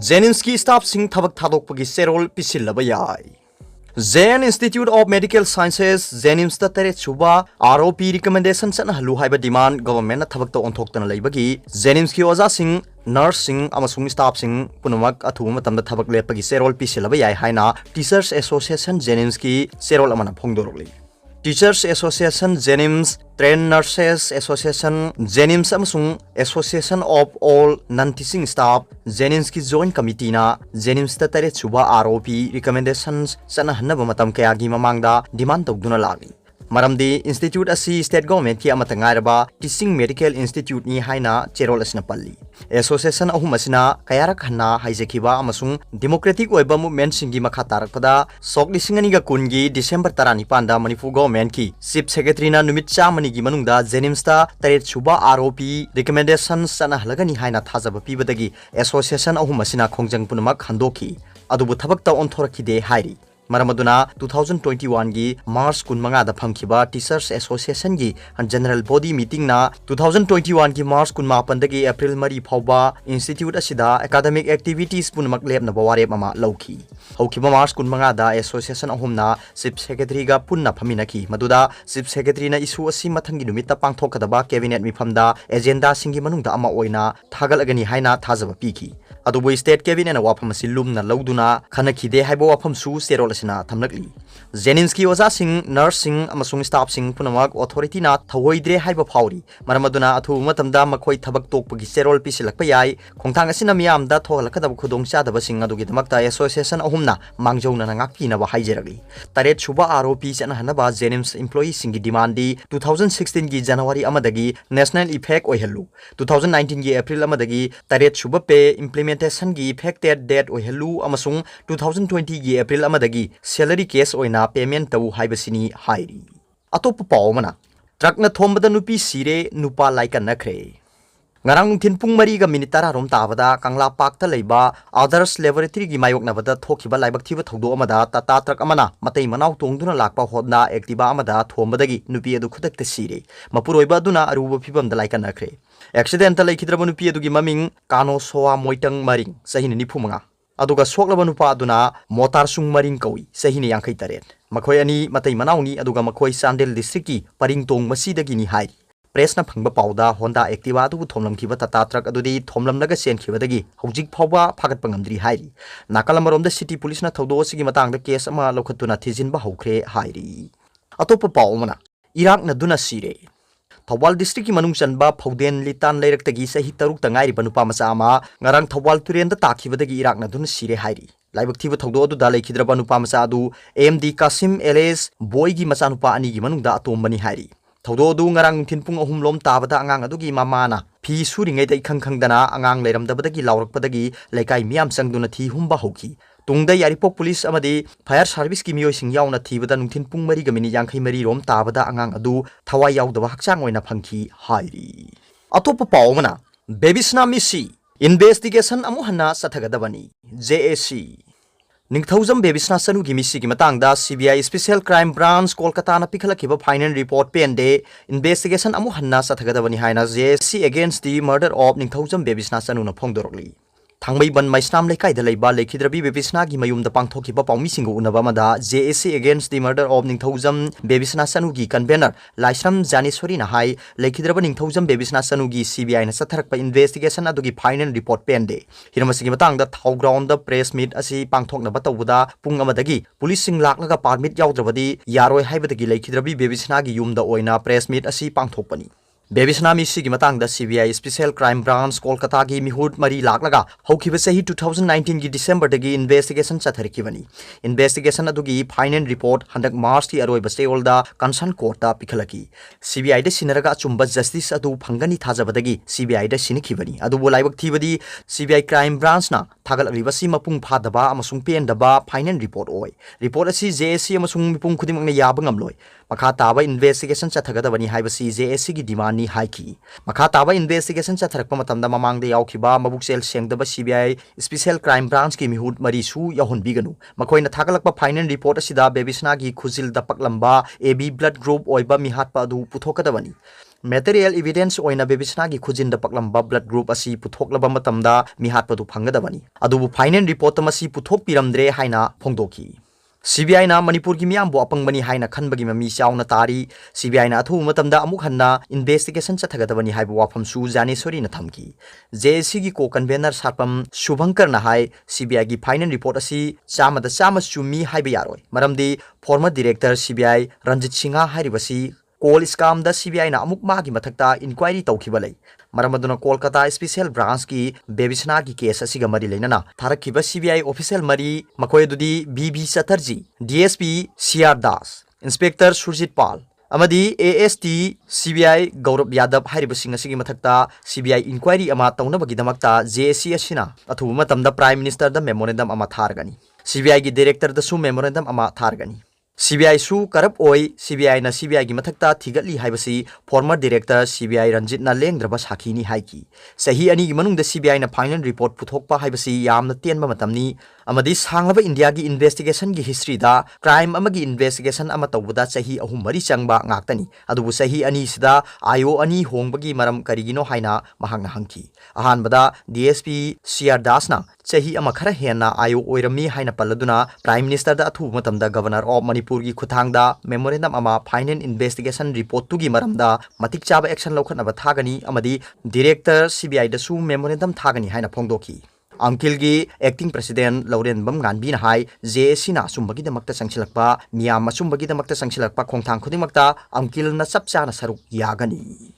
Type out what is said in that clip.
Jennings की staff Singh थबक थादोकपगी सेरोल पिसिल्लबा याय Zen Institute of Medical Sciences Jennings ता तरे सुबा ROP recommendation सन हलु हाइबा डिमांड गवर्नमेंट थबक तो ओंथोक्तन लैबगी Jennings की ओजा सिंह नर्स सिंह अमसुंग स्टाफ सिंह पुनमक अथुम मतमदा थबक लेपगी सेरोल पिसिल्लबा याय हाइना टीचर्स एसोसिएशन Jennings की सेरोल अमना फोंगदोरगली Teachers Association Jennings, Trained Nurses Association Jennings अमसुंग Association of All Non-Teaching Staff Jennings की Joint Committee ना Jennings ता तरे सुबा ROP recommendations सना हन्नबा मतम कयागी ममांगदा डिमांड तौदुना लागी मरमदी इंस्टीट्यूट असी स्टेट गवर्नमेंट की अमत ngairaba टीचिंग मेडिकल इंस्टीट्यूट नि हाइना चेरोल असना पल्ली एसोसिएशन अहुम असना कयारक हन्ना हाइजेखिबा अमसुंग डेमोक्रेटिक ओइबा मूवमेंट सिंगी मखा तारकपदा सोक लिसिंग अनिगा कुनगी डिसेंबर 19 दा मणिपुर गवर्नमेंट की चीफ सेक्रेटरी ना नुमित चामनी की मनुंगदा जेनिम्स ता तरेत सुबा आरओपी रिकमेंडेशन सना हलगनी हाइना थाजब पीबदगी एसोसिएशन अहुम असना खोंजंग पुनमक हंदोखी अदुबु थबक ता ओंथोरखिदे हाइरी मरमदुना 2021 की मार्च 15 दा फंगखिबा टीचर्स एसोसिएशन की जनरल बॉडी मीटिंग ना 2021 की मार्च 19 दगी अप्रैल मरी फावबा इंस्टीट्यूट असिदा एकेडमिक एक्टिविटीज पुनमक लेबना बवारे ममा लौखी हौखिबा मार्च 15 दा एसोसिएशन अहुमना चीफ सेक्रेटरी गा पुन्ना फमिनखी मदुदा चीफ सेक्रेटरी ना इशू असि मथंगी नुमिता पांगथोकदबा कैबिनेट मिफमदा एजेंडा सिंगी मनुंगदा अमा ओइना थागलगनी हाइना थाजब पीखी अदुबु स्टेट कैबिनेट वाफम असि लुमना लौदुना खनखिदे हाइबो वाफम सु सेरोल असना थमलकली जेनिम्स की ओजा सिंह नर्स सिंह अमसुंग स्टाफ सिंह पुनमक अथॉरिटी ना थवोइद्रे हाइबो फाउरी मरमदुना अथु मतमदा मखोइ थबक तोकपगी सेरोल पिसिलकपा याय खोंथांग असिना मियामदा थोहलकदब खुदोंग चादब सिंह अदुगी दमकता एसोसिएशन अहुमना मांगजौना नांगाकपिनबा हाइजरगली तरेत सुबा आरओपी चना हनबा जेनिम्स एम्प्लॉई सिंगी डिमांडी 2016 की जनवरी अमदगी नेशनल इफेक्ट ओइहल्लु 2019 की अप्रैल अमदगी तरेत सुबा पे इम्प्लीमेंटेशन की इफेक्टेड डेट ओइहल्लु अमसुंग 2020 की अप्रैल अमदगी सैलरी केस ओइना पेमेंट तौ हाइबसिनी हाइरी अतोप पावमना ट्रकना थोंबदा नुपी सिरे नुपा लाइकन नखरे ngarang nungthin pung mari ga minute 10 rom tabada kangla pak ta leiba others laboratory gi mayok na bada thokiba laibak thiba thodo amada tata truck amana matei manau tongduna lakpa hodna activa amada thombadagi nupi adu khudak ta sire mapuroiba aduna aruba phibam da laikan nakre accident laikhidraba nupi adu gi maming kano soa moitang maring sahini nifumanga aduga soklaba nupa aduna motar sung maring kawi sahini 53 makhoi ani matei manau ni aduga makhoi Chandel district ki paring tong masidagi ni hai प्रेसना फंगबा पाउदा Honda Activa दुबु थोमलमखिबा Tata truck अदुदी थोमलमलगा सेनखिबदगी हौजिक फावबा फागतपा ngamdri हाइरी नाकालमरोमदा सिटी पुलिसना थौदो सिगी मतंगदा केस अमा लौखतुना थिजिनबा हौख्रे हाइरी अतोप पाउमना इराक नदुना सिरे थौबाल डिस्ट्रिक्ट की मनुंग चनबा फौदेन लितान लेरक्तगी सही तरुक तंगाइरी बनुपा मचा अमा ngarang थौबाल तुरेंदा ताखिबदगी इराक नदुना सिरे हाइरी लाइबक थिबा थौदो अदु दा लेखिद्रबा नुपा मचा अदु एमडी कासिम एलेस बॉय की मचा नुपा अनि की मनुंगदा अतोमबनी हाइरी थौदो अदु ngarang थिनपुंग अहुम लोम ताबदा अंगांग अदुगी मामाना फी सुरिंगै दै खंखंगदना अंगांग लेरमदबदगी लावरकपदगी लेकाई मियाम संगदुना थी हुंबा हौखी तुंगदा यारिपोक पुलिस अमदी फायर सर्विस की मियोय सिंग यावना थीबदा नुंथिन पुंग मरी गमिनी यांखै मरी रोम ताबदा अंगांग अदु थवाई यावदबा हक्चांग ओइना फंखी हाइरी अतोप पावमना बेबिसना मिसी इन्वेस्टिगेशन अमु हन्ना सथगदबनी JAC निंगथौजम बेबिसना सनु की मिसी की मतंगदा CBI special crime branch Kolkata ना पिखलखिबा फाइनल रिपोर्ट पेंडे इन्वेस्टिगेशन अमु हन्ना सथगदबनी हाइना JAC against the murder of Ningthoujam बेबिसना सनु ना फोंगदोरगली थांगबै बन माइस्नाम लेखाइदा लेबा लेखिद्रबी बेबिसना की मयुमदा पांगथोखिबा पाउमिसिंग उनबा मदा JAC against the murder of Ningthoujam बेबिसना सनु की कन्वेनर लाइसम जानेश्वरी ना हाई लेखिद्रबा निंगथौजम बेबिसना सनु की CBI ना सथरकपा इन्वेस्टिगेशन अदुगी फाइनल रिपोर्ट पेंडे हिरमसिगी मतंगदा थाउ ग्राउंड प्रेस मीट असि पांगथोकनबा तौबदा पुंग अमदगी पुलिस सिंग लाक्लगा परमिट यावद्रबदी यारोय हाइबदगी लेखिद्रबी बेबिसना की युमदा ओइना प्रेस मीट असि पांगथोकपनी बेबिसना मिसी की मतंगदा CBI special crime branch Kolkata की मिहुट मरी लाक्लगा हौखिबा सही 2019 की डिसेंबर दगी इन्वेस्टिगेशन चथरकिबनी इन्वेस्टिगेशन अदुगी फाइनल रिपोर्ट हंदक मार्च की अरोइबा स्टेओलदा कंसर्न कोर्टा पिखलकी CBI दा सिनरगा अचुंबा जस्टिस अदु फंगनी थाजबदगी CBI दा सिनखिबनी अदुबो लाइबक थीबदी CBI क्राइम ब्रांच ना थागलरिबसी मपुंग फादबा अमसुंग पेंदबा फाइनल रिपोर्ट ओय रिपोर्ट असि JAC अमसुंग मिपुंग खुदिमंगना याबा ngamloi मखा ताबा इन्वेस्टिगेशन चथगदबनी हाइबसी JAC की डिमांड नि हाइकी मखा ताबा इन्वेस्टिगेशन चथरकपा मतमदा ममांगदा यावखिबा मबुकसेल सेंगदबा CBI स्पेशल क्राइम ब्रांच की मिहुट मरीसु याहुनबिगनु मखोइना थागलकपा फाइनल रिपोर्ट असिदा बेबिसना की खुजिल दपकलंबा AB ब्लड ग्रुप ओइबा मिहाटपा अदु पुथोकदबनी material evidence oina bebisna gi khujin da paklamba blood group asi puthok laba matamda mi hatpadu phangadabani adubu final report amasi puthok piramdre haina phongdoki CBI na Manipur ki miyam bo apang bani haina khan bagi mami chauna tari CBI na athu matamda amuk hanna investigation chathagadabani haibu wafam su jani sori na thamki JSC gi ko convener sarpam Shubhankar na hai CBI gi final report asi chama da chama chumi haiba yaroi maramdi former director CBI Ranjit Singha hairibasi call scam da CBI na amuk ma gi mathakta inquiry tawkhiba lei maramaduna Kolkata special branch ki Bebisna ki case asiga mari leinana tharakhiba CBI official mari makoydudi BB Chatterjee DSP CR Das Inspector Surjit Pal amadi AST CBI Gaurav Yadav hairibasing asigi mathakta CBI inquiry ama tawnabagi damakta JSC asina athuba matamda Prime Minister da memorandum ama thargani CBI gi director da su memorandum ama thargani CBI su karap oi CBI na CBI gi mathakta thigatli haibasi former director CBI Ranjit na lengdraba sakhini haiki sahi ani gi manung da CBI na final report puthokpa haibasi yamna tenba matamni amadi sanglaba India gi investigation gi history da crime amagi investigation ama tawbuda sahi ahum mari changba ngaktani adubu sahi ani sida ayo ani hongbagi maram karigino haina mahangna hangki ahanbada DSP CR Das na sahi ama khara hena ayo oirami haina paladuna Prime Minister da athu matamda Governor of Manipur gi khuthangda memorandum ama final investigation report tu gi maramda matik chaba action lokhatna thagani amadi director CBI da su memorandum thagani haina phongdoki Amkil gi acting president Lauren Bam Ganbi na hai JSC na sumbagi damakta sangsilakpa miyam sumbagi damakta sangsilakpa khongthang khudimakta Amkil na sapcha na saruk yagani